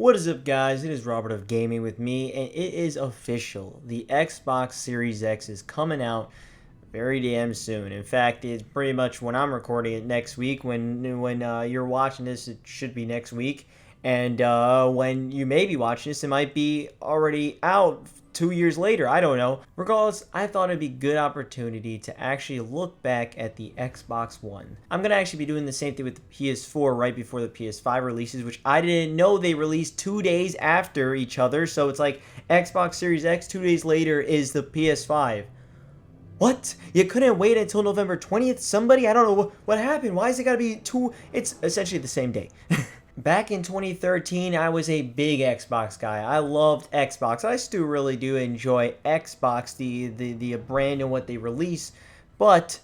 What is up, guys? It is Robert of Gaming with Me, and it is official. The Xbox Series X is coming out very damn soon. In fact, it's pretty much when I'm recording it next week. When you're watching this, it should be next week. And when you may be watching this, it might be already out 2 years later. I don't know. Regardless, I thought it'd be a good opportunity to actually look back at the Xbox One. I'm going to actually be doing the same thing with the PS4 right before the PS5 releases, which I didn't know they released 2 days after each other. So it's like Xbox Series X 2 days later is the PS5. What? You couldn't wait until November 20th? Somebody? I don't know. What happened? Why is it got to be two? It's essentially the same day. Back in 2013, I was a big Xbox guy. I loved Xbox. I still really do enjoy Xbox, the brand and what they release. But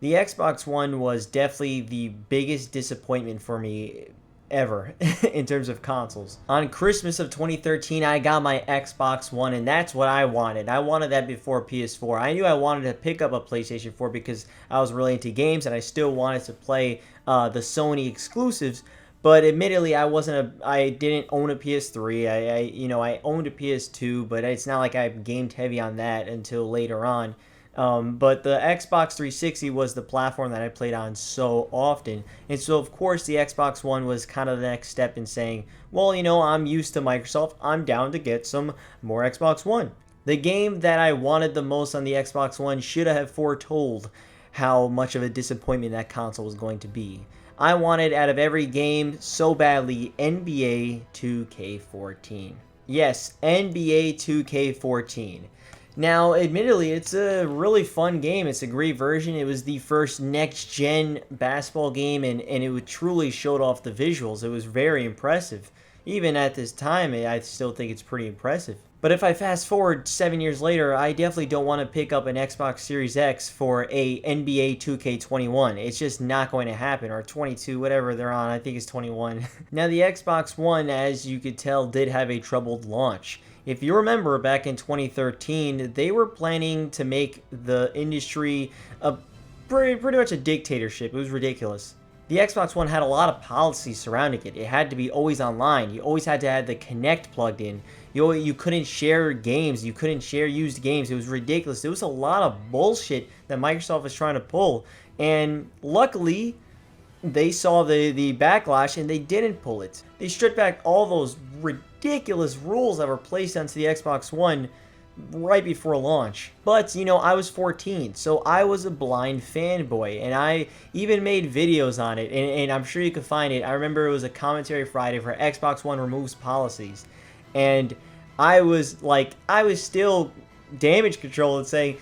the Xbox One was definitely the biggest disappointment for me ever in terms of consoles. On Christmas of 2013, I got my Xbox One, and that's what I wanted. I wanted that before PS4. I knew I wanted to pick up a PlayStation 4 because I was really into games, and I still wanted to play the Sony exclusives. But admittedly, I didn't own a PS3. I owned a PS2, but it's not like I gamed heavy on that until later on. But the Xbox 360 was the platform that I played on so often. And so, of course, the Xbox One was kind of the next step in saying, well, I'm used to Microsoft. I'm down to get some more Xbox One. The game that I wanted the most on the Xbox One should have foretold how much of a disappointment that console was going to be. I wanted, out of every game so badly, NBA 2K14. Yes, NBA 2K14. Now, admittedly, it's a really fun game. It's a great version. It was the first next-gen basketball game, and it truly showed off the visuals. It was very impressive. Even at this time, I still think it's pretty impressive. But if I fast forward 7 years later, I definitely don't want to pick up an Xbox Series X for a NBA 2K21. It's just not going to happen, or 22, whatever they're on. I think it's 21. Now, the Xbox One, as you could tell, did have a troubled launch. If you remember, back in 2013, they were planning to make the industry a pretty much a dictatorship. It was ridiculous. The Xbox One had a lot of policies surrounding it. It had to be always online. You always had to have the Kinect plugged in. You couldn't share games. You couldn't share used games. It was ridiculous. There was a lot of bullshit that Microsoft was trying to pull. And luckily, they saw the backlash and they didn't pull it. They stripped back all those ridiculous rules that were placed onto the Xbox One right before launch. But, I was 14, so I was a blind fanboy, and I even made videos on it, and I'm sure you can find it. I remember it was a commentary Friday for Xbox One removes policies, and I was still damage control and saying,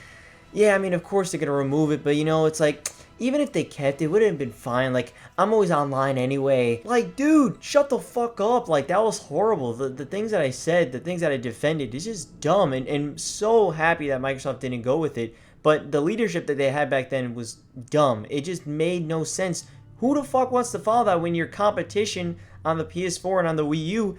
yeah, of course they're going to remove it, but, it's like, even if they kept it, would have been fine. Like, I'm always online anyway. Like, dude, shut the fuck up. Like, that was horrible. The things that I said, the things that I defended, is just dumb. And so happy that Microsoft didn't go with it. But the leadership that they had back then was dumb. It just made no sense. Who the fuck wants to follow that when your competition on the PS4 and on the Wii U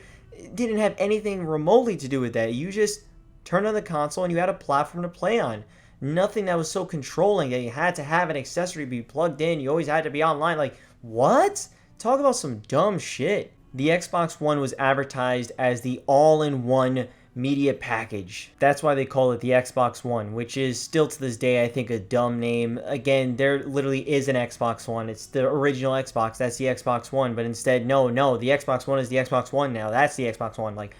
didn't have anything remotely to do with that? You just turned on the console and you had a platform to play on. Nothing that was so controlling that you had to have an accessory be plugged in. You always had to be online. Like, what? Talk about some dumb shit. The Xbox One was advertised as the all-in-one media package. That's why they call it the Xbox One, which is still to this day, I think, a dumb name. Again, there literally is an Xbox One. It's the original Xbox. That's the Xbox One. But instead, no, the Xbox One is the Xbox One now. That's the Xbox One. Like,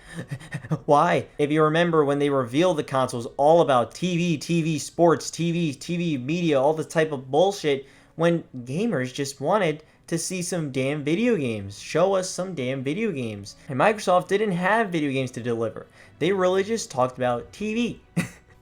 why? If you remember, when they revealed the console, it was all about TV sports, TV media, all the type of bullshit, when gamers just wanted to see some damn video games. Show us some damn video games. And Microsoft didn't have video games to deliver. They really just talked about TV.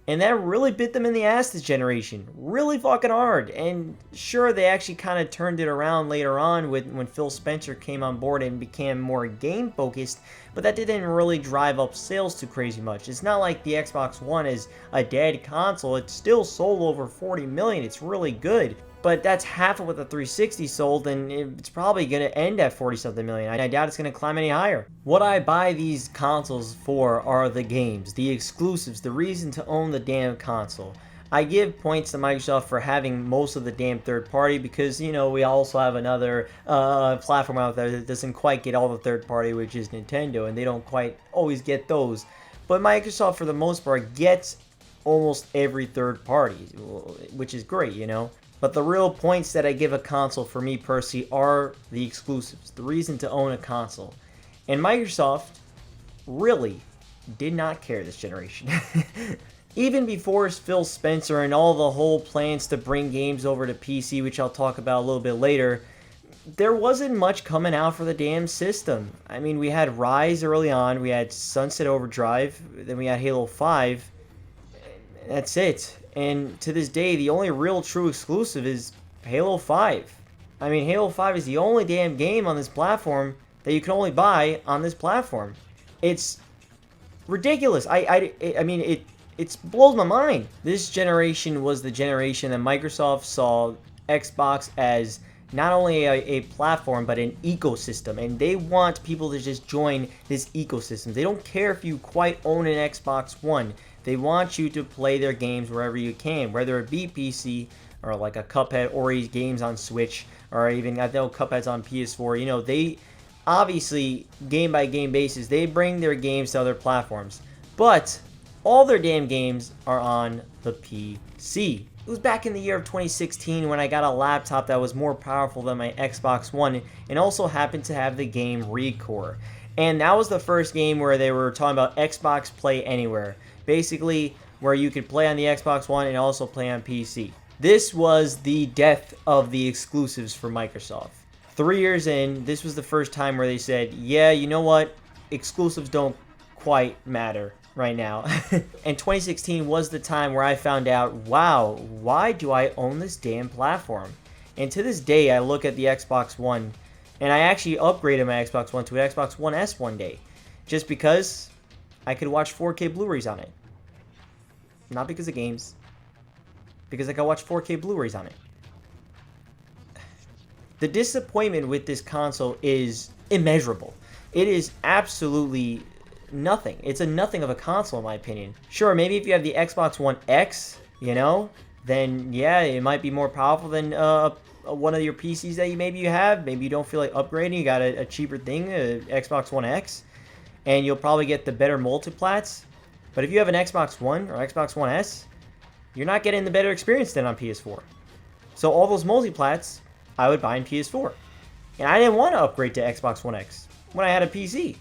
And that really bit them in the ass this generation. Really fucking hard. And sure, they actually kind of turned it around later on when Phil Spencer came on board and became more game focused, but that didn't really drive up sales too crazy much. It's not like the Xbox One is a dead console. It still sold over 40 million. It's really good. But that's half of what the 360 sold, and it's probably going to end at 40-something million. I doubt it's going to climb any higher. What I buy these consoles for are the games, the exclusives, the reason to own the damn console. I give points to Microsoft for having most of the damn third party because, you know, we also have another platform out there that doesn't quite get all the third party, which is Nintendo, and they don't quite always get those. But Microsoft, for the most part, gets almost every third party, which is great, you know. But the real points that I give a console for me personally are the exclusives, the reason to own a console. And Microsoft really did not care this generation. Even before Phil Spencer and all the whole plans to bring games over to PC, which I'll talk about a little bit later, there wasn't much coming out for the damn system. I mean, we had Rise early on, we had Sunset Overdrive, then we had Halo 5. That's it. And to this day, the only real true exclusive is Halo 5. I mean, Halo 5 is the only damn game on this platform that you can only buy on this platform. It's ridiculous. I mean, it blows my mind. This generation was the generation that Microsoft saw Xbox as not only a platform, but an ecosystem. And they want people to just join this ecosystem. They don't care if you quite own an Xbox One. They want you to play their games wherever you can, whether it be PC or like a Cuphead or games on Switch, or even, I know Cuphead's on PS4. You know, they obviously, game by game basis, they bring their games to other platforms. But all their damn games are on the PC. It was back in the year of 2016 when I got a laptop that was more powerful than my Xbox One and also happened to have the game Recore. And that was the first game where they were talking about Xbox Play Anywhere. Basically, where you could play on the Xbox One and also play on PC. This was the death of the exclusives for Microsoft. 3 years in, this was the first time where they said, yeah, you know what? Exclusives don't quite matter right now. And 2016 was the time where I found out, wow, why do I own this damn platform? And to this day, I look at the Xbox One, and I actually upgraded my Xbox One to an Xbox One S one day, just because I could watch 4K Blu-rays on it. Not because of games, because I could watch 4K Blu-rays on it. The disappointment with this console is immeasurable. It is absolutely nothing. It's a nothing of a console, in my opinion. Sure, maybe if you have the Xbox One X, you know, then yeah, it might be more powerful than one of your PCs that maybe you have. Maybe you don't feel like upgrading. You got a cheaper thing, Xbox One X, and you'll probably get the better multiplats. But if you have an Xbox One or Xbox One S, you're not getting the better experience than on PS4. So all those multiplats, I would buy in PS4. And I didn't want to upgrade to Xbox One X when I had a PC.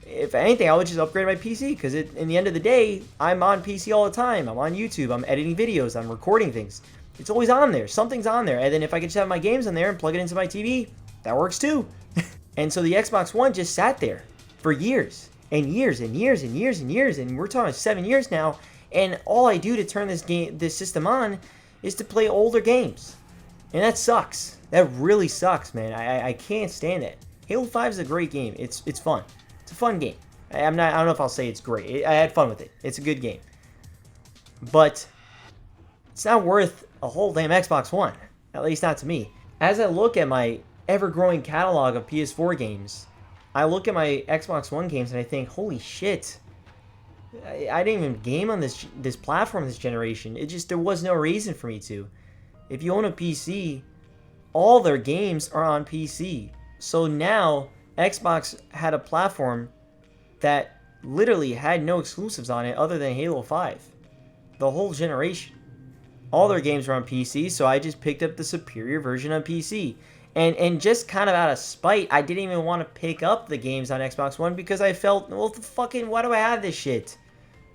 If anything, I would just upgrade my PC, because in the end of the day, I'm on PC all the time. I'm on YouTube, I'm editing videos, I'm recording things. It's always on there. Something's on there. And then if I could just have my games on there and plug it into my TV, that works too. And so the Xbox One just sat there for years and years and years and years and years. And we're talking 7 years now. And all I do to turn this system on is to play older games. And that sucks. That really sucks, man. I can't stand it. Halo 5 is a great game. It's fun. It's a fun game. I don't know if I'll say it's great. I had fun with it. It's a good game. But it's not worth a whole damn Xbox One. At least not to me. As I look at my ever-growing catalog of PS4 games, I look at my Xbox One games and I think, holy shit. I didn't even game on this platform this generation. There was no reason for me to. If you own a PC, all their games are on PC. So now Xbox had a platform that literally had no exclusives on it other than Halo 5. The whole generation. All their games were on PC, so I just picked up the superior version on PC. And just kind of out of spite, I didn't even want to pick up the games on Xbox One because I felt, well, why do I have this shit?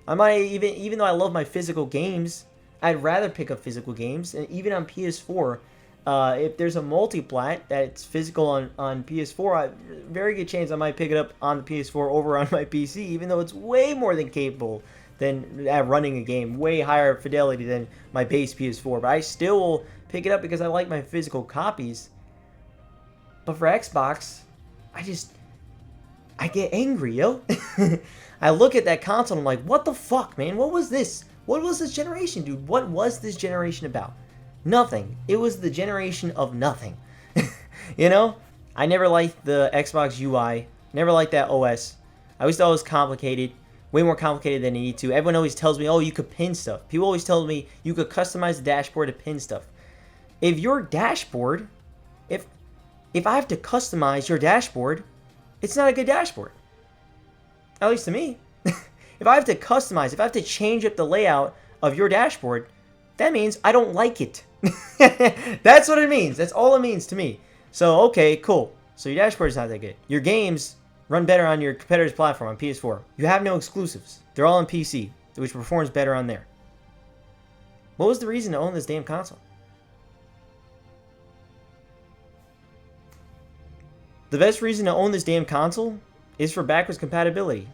I might even though I love my physical games, I'd rather pick up physical games. And even on PS4, if there's a multiplat that's physical on PS4, very good chance I might pick it up on the PS4 over on my PC, even though it's way more than capable than running a game, way higher fidelity than my base PS4. But I still will pick it up because I like my physical copies. But for Xbox, I get angry, yo. I look at that console and I'm like, what the fuck, man? What was this? What was this generation, dude? What was this generation about? Nothing. It was the generation of nothing. You know? I never liked the Xbox UI. Never liked that OS. I always thought it was complicated. way more complicated than they need to. Everyone always tells me, oh, you could pin stuff. People always tell me you could customize the dashboard to pin stuff. If your dashboard, if I have to customize your dashboard, it's not a good dashboard. At least to me. If I have to customize, if I have to change up the layout of your dashboard, that means I don't like it. That's what it means. That's all it means to me. So, okay, cool. So your dashboard is not that good. Your games run better on your competitor's platform, on PS4. You have no exclusives. They're all on PC, which performs better on there. What was the reason to own this damn console? The best reason to own this damn console is for backwards compatibility.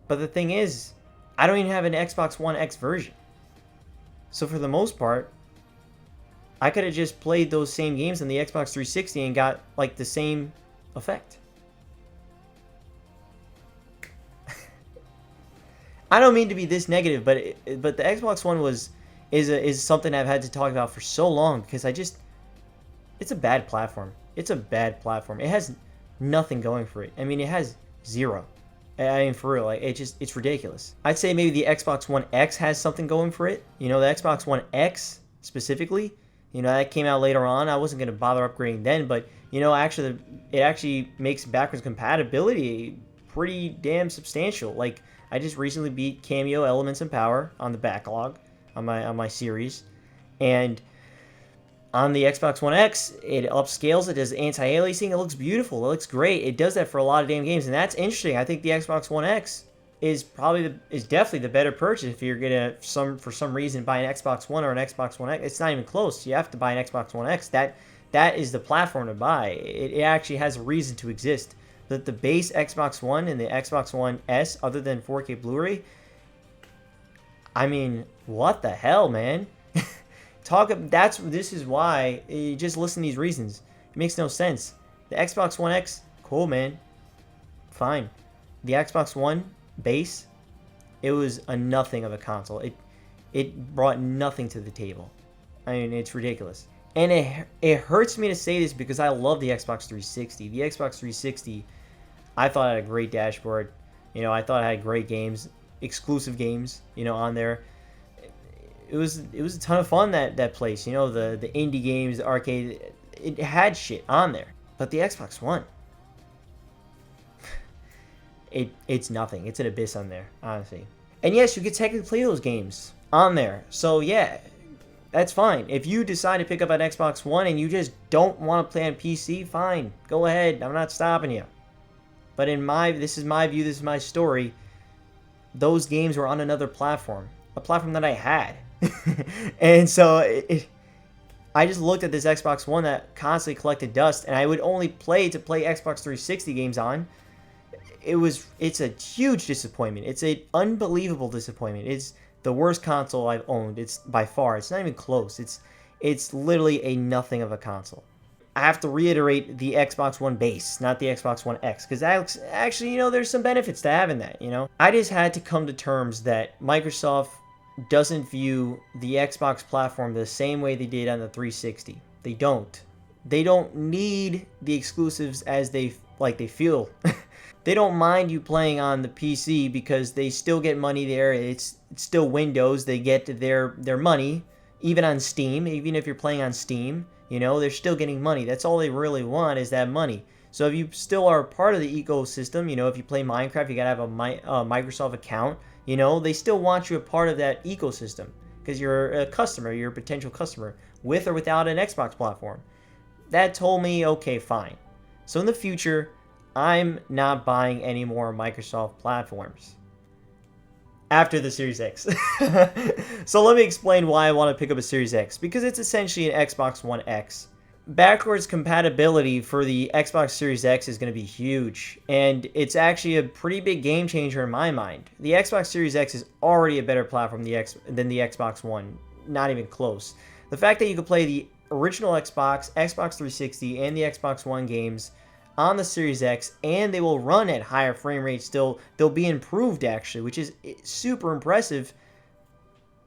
But the thing is, I don't even have an Xbox One X version. So for the most part, I could have just played those same games on the Xbox 360 and got like the same effect. I don't mean to be this negative, but the Xbox One is something I've had to talk about for so long because it's a bad platform. It's a bad platform. It has nothing going for it. I mean, it has zero. I mean, for real, like it's ridiculous. I'd say maybe the Xbox One X has something going for it. You know, the Xbox One X specifically, you know, that came out later on. I wasn't gonna bother upgrading then, but you know, actually, it actually makes backwards compatibility pretty damn substantial. Like, I just recently beat Cameo Elements and Power on the backlog on my series, and on the Xbox One X, it upscales, it does anti-aliasing, it looks beautiful, it looks great. It does that for a lot of damn games, and that's interesting. I think the Xbox One X is definitely the better purchase if you're gonna for some reason buy an Xbox One or an Xbox One X. It's not even close. You have to buy an Xbox One X. That is the platform to buy. It actually has a reason to exist. That the base Xbox One and the Xbox One S, other than 4K Blu-ray, I mean, what the hell, man? This is why you just listen to these reasons. It makes no sense. The Xbox One X, cool, man, fine. The Xbox One base, it was a nothing of a console. It brought nothing to the table. I mean, it's ridiculous. And it hurts me to say this because I love the Xbox 360. The Xbox 360, I thought it had a great dashboard. You know, I thought it had great games, exclusive games, you know, on there. It was a ton of fun, that place. You know, the indie games, the arcade, it had shit on there. But the Xbox One, it's nothing. It's an abyss on there, honestly. And yes, you could technically play those games on there. So yeah, that's fine. If you decide to pick up an Xbox One and you just don't want to play on PC, fine. Go ahead. I'm not stopping you. But this is my view, this is my story. Those games were on another platform. A platform that I had. And so I just looked at this Xbox One that constantly collected dust, and I would only play Xbox 360 games on. It's a huge disappointment. It's an unbelievable disappointment. It's the worst console I've owned. It's by far. It's not even close. It's literally a nothing of a console. I have to reiterate the Xbox One base, not the Xbox One X, because actually, you know, there's some benefits to having that, you know. I just had to come to terms that Microsoft doesn't view the Xbox platform the same way they did on the 360. They don't. They don't need the exclusives as they feel. They don't mind you playing on the PC because they still get money there. It's still Windows. They get their money, even on Steam. Even if you're playing on Steam, you know, they're still getting money. That's all they really want, is that money. So if you still are part of the ecosystem, you know, if you play Minecraft, you gotta have a Microsoft account. You know, they still want you a part of that ecosystem because you're a customer, you're a potential customer, with or without an Xbox platform. That told me, okay, fine. So in the future, I'm not buying any more Microsoft platforms after the Series X. So let me explain why I want to pick up a Series X, because it's essentially an Xbox One X. Backwards compatibility for the Xbox Series X is going to be huge, and it's actually a pretty big game changer in my mind. The Xbox Series X is already a better platform than the Xbox One, not even close. The fact that you can play the original Xbox, Xbox 360, and the Xbox One games on the Series X, and they will run at higher frame rates still, they'll be improved actually, which is super impressive,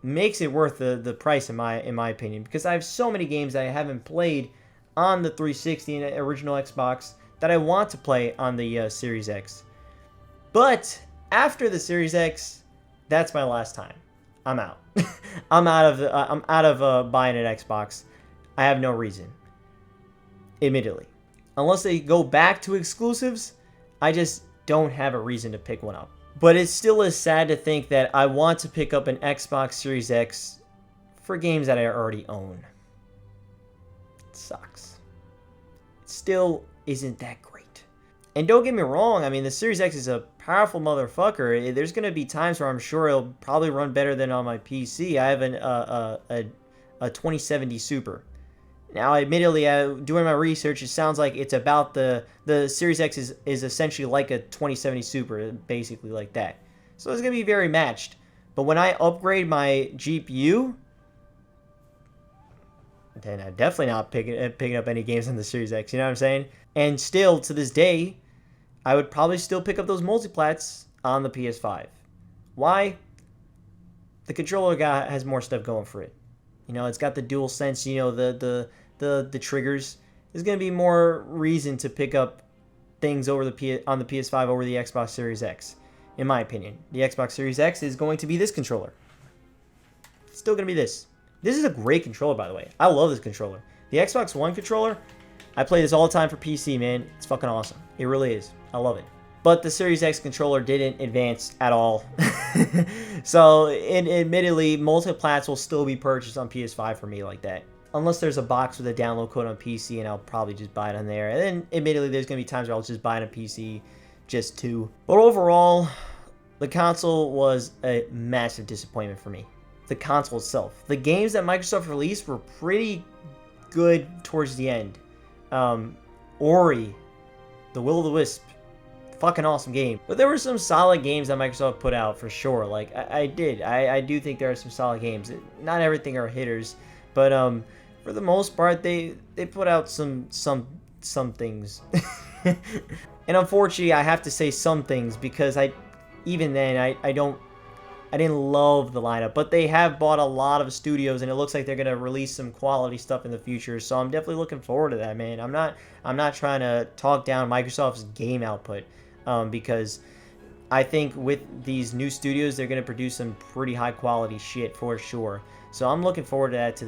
makes it worth the price in my opinion, because I have so many games that I haven't played on the 360 and original Xbox that I want to play on the Series X. But After the Series X, that's my last time. I'm out. I'm out of buying an Xbox. I have no reason. Admittedly. Unless they go back to exclusives, I just don't have a reason to pick one up. But it still is sad to think that I want to pick up an Xbox Series X for games that I already own. It sucks. It still isn't that great. And don't get me wrong, I mean, the Series X is a powerful motherfucker. There's going to be times where I'm sure it'll probably run better than on my PC. I have a 2070 Super. Now, admittedly, doing my research, it sounds like it's about the Series X is essentially like a 2070 Super, basically like that. So it's going to be very matched. But when I upgrade my GPU, then I'm definitely not picking up any games on the Series X, you know what I'm saying? And still, to this day, I would probably still pick up those multiplats on the PS5. Why? The controller has more stuff going for it. You know, it's got the dual sense, you know, the triggers. There's going to be more reason to pick up things over on the PS5 over the Xbox Series X, in my opinion. The Xbox Series X is going to be this controller. It's still going to be this. This is a great controller, by the way. I love this controller. The Xbox One controller, I play this all the time for PC, man. It's fucking awesome. It really is. I love it. But the Series X controller didn't advance at all. So, admittedly, multiplats will still be purchased on PS5 for me like that. Unless there's a box with a download code on PC, and I'll probably just buy it on there. And then, admittedly, there's going to be times where I'll just buy it on PC just to. But overall, the console was a massive disappointment for me. The console itself. The games that Microsoft released were pretty good towards the end. Ori, The Will-O-the-Wisp, fucking awesome game. But there were some solid games that Microsoft put out for sure. Like I do think there are some solid games. Not everything are hitters, but for the most part they put out some things. And unfortunately, I have to say some things because I didn't love the lineup, but they have bought a lot of studios, and it looks like they're gonna release some quality stuff in the future. So I'm definitely looking forward to that, man. I'm not trying to talk down Microsoft's game output, because I think with these new studios, they're gonna produce some pretty high quality shit for sure. So I'm looking forward to that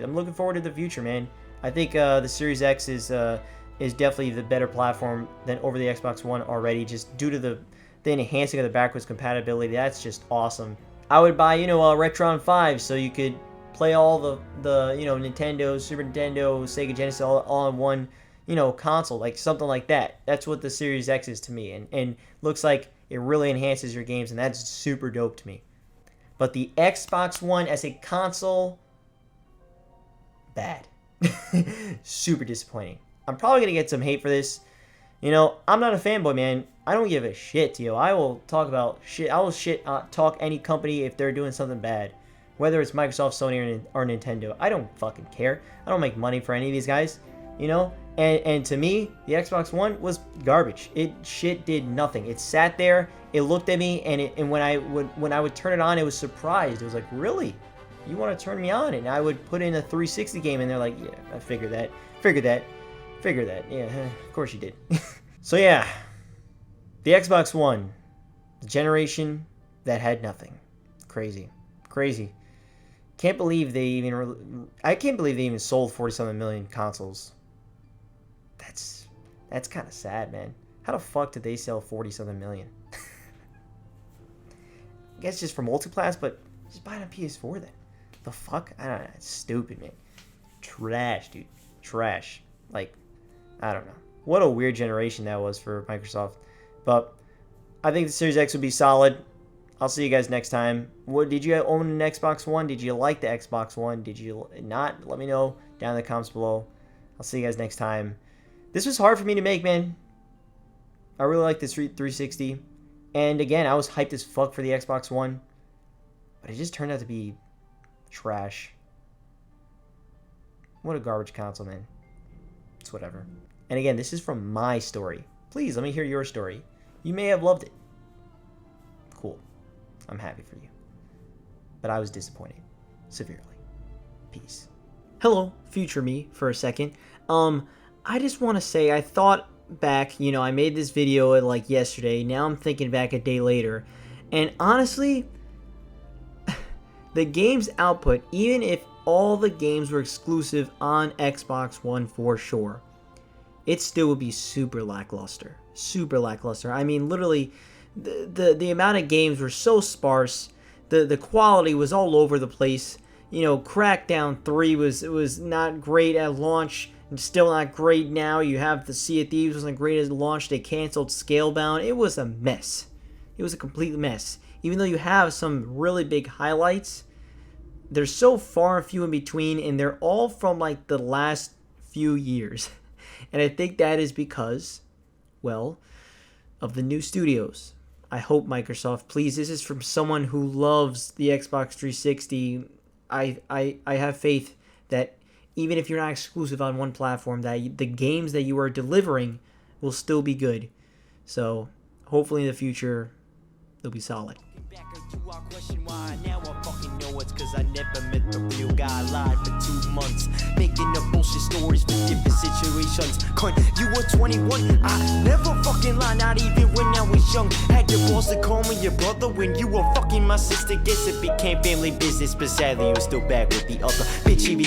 I'm looking forward to the future, man. I think the Series X is definitely the better platform than over the Xbox One already, just due to the enhancing of the backwards compatibility. That's just awesome. I would buy, a Retron 5 so you could play all the Nintendo, Super Nintendo, Sega Genesis all in one, console, like something like that. That's what the Series X is to me, and looks like it really enhances your games, and that's super dope to me. But the Xbox One as a console, bad. Super disappointing. I'm probably going to get some hate for this. I'm not a fanboy, man. I don't give a shit, I will talk about shit. I will talk any company if they're doing something bad. Whether it's Microsoft, Sony, or Nintendo. I don't fucking care. I don't make money for any of these guys, And to me, the Xbox One was garbage. Shit did nothing. It sat there, it looked at me, and when I would turn it on, it was surprised. It was like, really? You want to turn me on? And I would put in a 360 game, and they're like, yeah, I figured that. Yeah, of course you did. So yeah, the Xbox One, the generation that had nothing. Crazy. Can't believe they even sold 47 million consoles. That's kind of sad, man. How the fuck did they sell 47 million? I guess just for multiplats, but just buy it on PS4 then. The fuck? I don't know. It's stupid, man. Trash, dude. Trash. Like, I don't know. What a weird generation that was for Microsoft. But I think the Series X would be solid. I'll see you guys next time. Did you own an Xbox One? Did you like the Xbox One? Did you not? Let me know down in the comments below. I'll see you guys next time. This was hard for me to make, man. I really like this 360. And again, I was hyped as fuck for the Xbox One. But it just turned out to be trash. What a garbage console, man. It's whatever. And again, this is from my story. Please, let me hear your story. You may have loved it. Cool. I'm happy for you. But I was disappointed. Severely. Peace. Hello, future me, for a second. I just want to say, I thought back, I made this video like yesterday. Now I'm thinking back a day later. And honestly, the game's output, even if all the games were exclusive on Xbox One for sure, it still would be super lackluster. Super lackluster. I mean, literally, the amount of games were so sparse. The quality was all over the place. Crackdown 3 was not great at launch, and still not great now. You have the Sea of Thieves wasn't great at launch. They canceled Scalebound. It was a mess. It was a complete mess. Even though you have some really big highlights, they're so far and few in between, and they're all from like the last few years. And I think that is because, well, of the new studios. I hope Microsoft, please, this is from someone who loves the Xbox 360. I have faith that even if you're not exclusive on one platform, that the games that you are delivering will still be good. So hopefully in the future, they'll be solid. Back to our question why now I fucking know it's cause I never met the real guy. Lied for 2 months, making up bullshit stories for different situations. Cunt, you were 21, I never fucking lied, not even when I was young. Had your boss to call me your brother when you were fucking my sister. Guess it became family business, but sadly you were still back with the other bitch even